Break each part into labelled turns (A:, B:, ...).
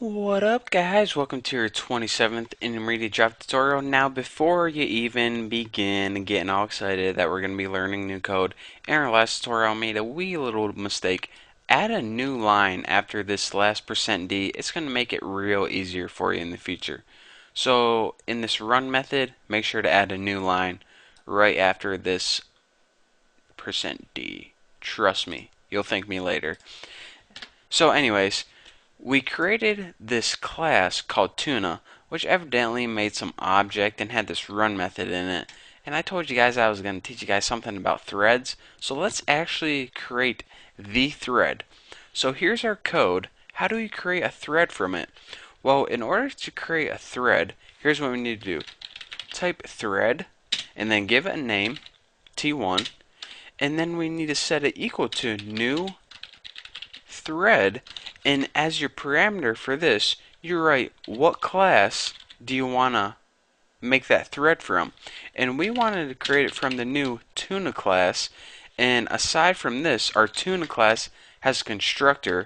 A: What up guys, welcome to your 27th intermediate Java tutorial. Now before you even begin getting all excited that we're going to be learning new code, in our last tutorial I made a wee little mistake. Add a new line after this last %d, it's going to make it real easier for you in the future. So in this run method, make sure to add a new line right after this %d. Trust me, you'll thank me later. So anyways, we created this class called Tuna, which evidently made some object and had this run method in it. And I told you guys I was going to teach you guys something about threads. So let's actually create the thread. So here's our code. How do we create a thread from it? Well, in order to create a thread, here's what we need to do. Type thread and then give it a name, T1, and then we need to set it equal to new thread, and as your parameter for this you write what class do you want to make that thread from, and we wanted to create it from the new Tuna class. And aside from this, our Tuna class has a constructor,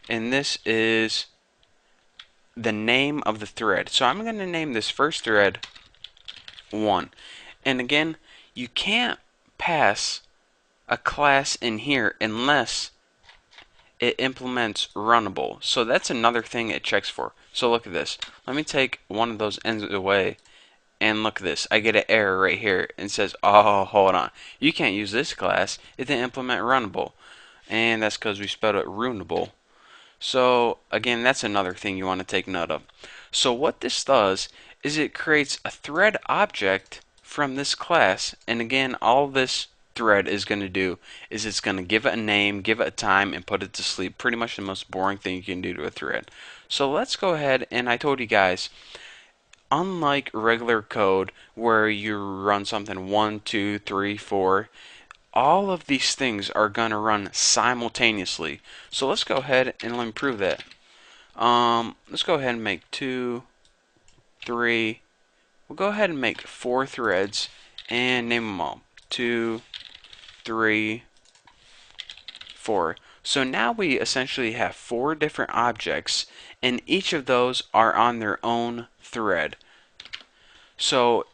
A: and this is the name of the thread. So I'm going to name this first thread 1. And again, you can't pass a class in here unless it implements runnable. So that's another thing it checks for. So look at this. Let me take one of those ends away, and look at this. I get an error right here and says, oh, hold on. You can't use this class. It didn't implement runnable. And that's because we spelled it ruinable. So again, that's another thing you want to take note of. So what this does is it creates a thread object from this class, and again, all this thread is going to do is it's going to give it a name, give it a time, and put it to sleep. Pretty much the most boring thing you can do to a thread. So let's go ahead, and I told you guys, unlike regular code where you run something 1, 2, 3, 4, all of these things are going to run simultaneously. So let's go ahead and let me prove that. Let's go ahead and make 2, 3. We'll go ahead and make 4 threads and name them all. 2, 3, 4. So now we essentially have 4 different objects, and each of those are on their own thread. So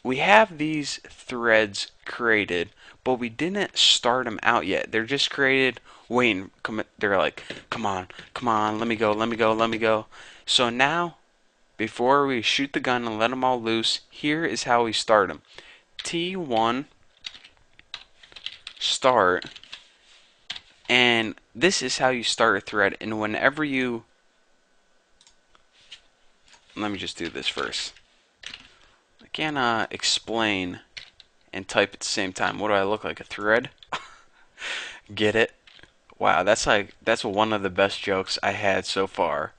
A: we have these threads created, but we didn't start them out yet. They're just created, waiting. They're like, come on, come on, let me go, let me go, let me go. So now, before we shoot the gun and let them all loose, here is how we start them. T1 start, and this is how you start a thread. And whenever you, let me just do this first. I can't explain and type at the same time. What do I look like, a thread? Get it? Wow, that's one of the best jokes I had so far.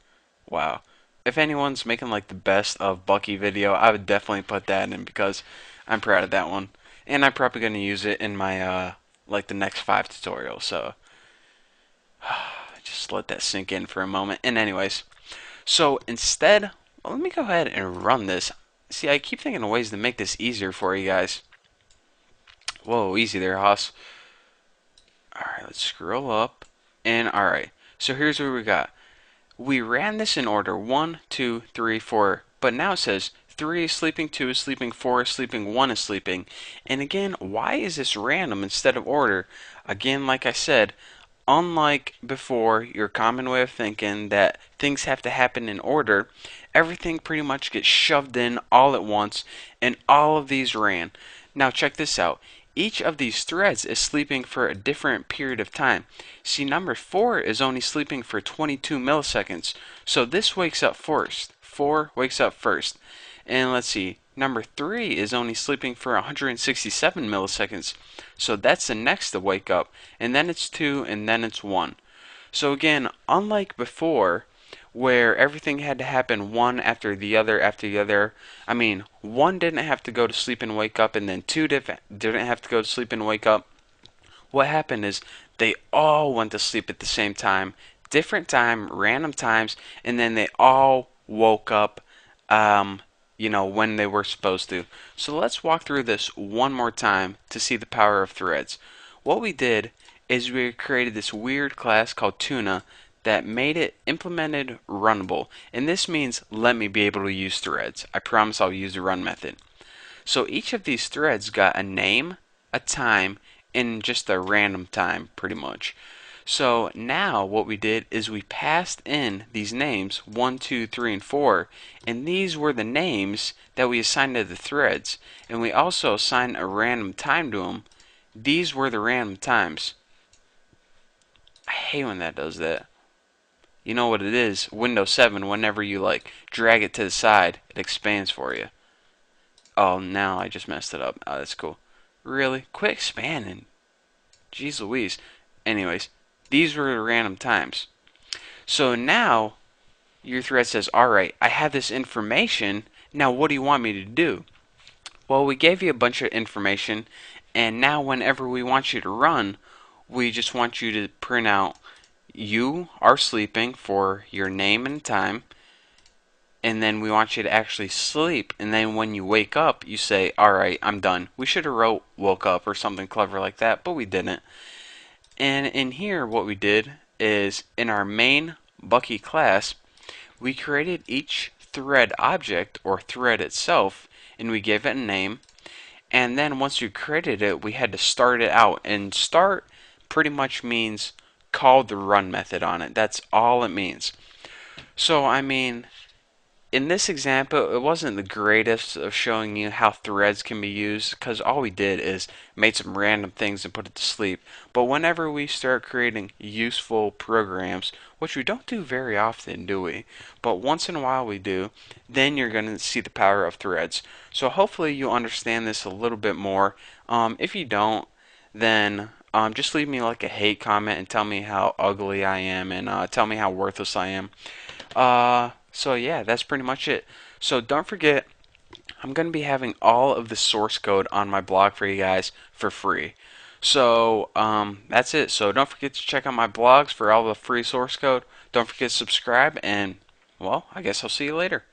A: Wow. If anyone's making like the best of Bucky video, I would definitely put that in because I'm proud of that one. And I'm probably going to use it in my like the next 5 tutorials. So just let that sink in for a moment. And anyways, so instead, well, let me go ahead and run this. See, I keep thinking of ways to make this easier for you guys. Whoa, easy there, Haas. Alright, let's scroll up. And alright, so here's what we got. We ran this in order 1, 2, 3, 4, but now it says 3 is sleeping, 2 is sleeping, 4 is sleeping, 1 is sleeping. And again, why is this random instead of order? Again, like I said, unlike before, your common way of thinking that things have to happen in order, everything pretty much gets shoved in all at once, and all of these ran. Now check this out. Each of these threads is sleeping for a different period of time. See, number 4 is only sleeping for 22 milliseconds. So this wakes up first. 4 wakes up first. And let's see, number 3 is only sleeping for 167 milliseconds. So that's the next to wake up. And then it's 2, and then it's 1. So again, unlike before, where everything had to happen one after the other after the other. I mean, 1 didn't have to go to sleep and wake up, and then 2 didn't have to go to sleep and wake up. What happened is they all went to sleep at the same time, different time, random times, and then they all woke up, when they were supposed to. So let's walk through this one more time to see the power of threads. What we did is we created this weird class called Tuna that made it implemented runnable. And this means let me be able to use threads. I promise I'll use the run method. So each of these threads got a name, a time, and just a random time, pretty much. So now what we did is we passed in these names 1, 2, 3, and 4, and these were the names that we assigned to the threads. And we also assigned a random time to them. These were the random times. I hate when that does that. You know what it is? Windows 7, whenever you like drag it to the side, it expands for you. Oh, now I just messed it up. Oh, that's cool. Really? Quit expanding. Jeez Louise. Anyways, these were the random times. So now your thread says, alright, I have this information. Now what do you want me to do? Well, we gave you a bunch of information, and now whenever we want you to run, we just want you to print out you are sleeping for your name and time, and then we want you to actually sleep, and then when you wake up, you say, alright, I'm done. We should have wrote woke up or something clever like that, but we didn't. And in here, what we did is in our main Bucky class, we created each thread object or thread itself, and we gave it a name. And then once we created it, we had to start it out. And start pretty much means call the run method on it. That's all it means. So, I mean, in this example, it wasn't the greatest of showing you how threads can be used because all we did is made some random things and put it to sleep. But whenever we start creating useful programs, which we don't do very often, do we? But once in a while we do, then you're going to see the power of threads. So hopefully you understand this a little bit more. If you don't, then just leave me like a hate comment and tell me how ugly I am and tell me how worthless I am. So yeah, that's pretty much it. So don't forget, I'm going to be having all of the source code on my blog for you guys for free. So that's it. So don't forget to check out my blogs for all the free source code. Don't forget to subscribe, and well, I guess I'll see you later.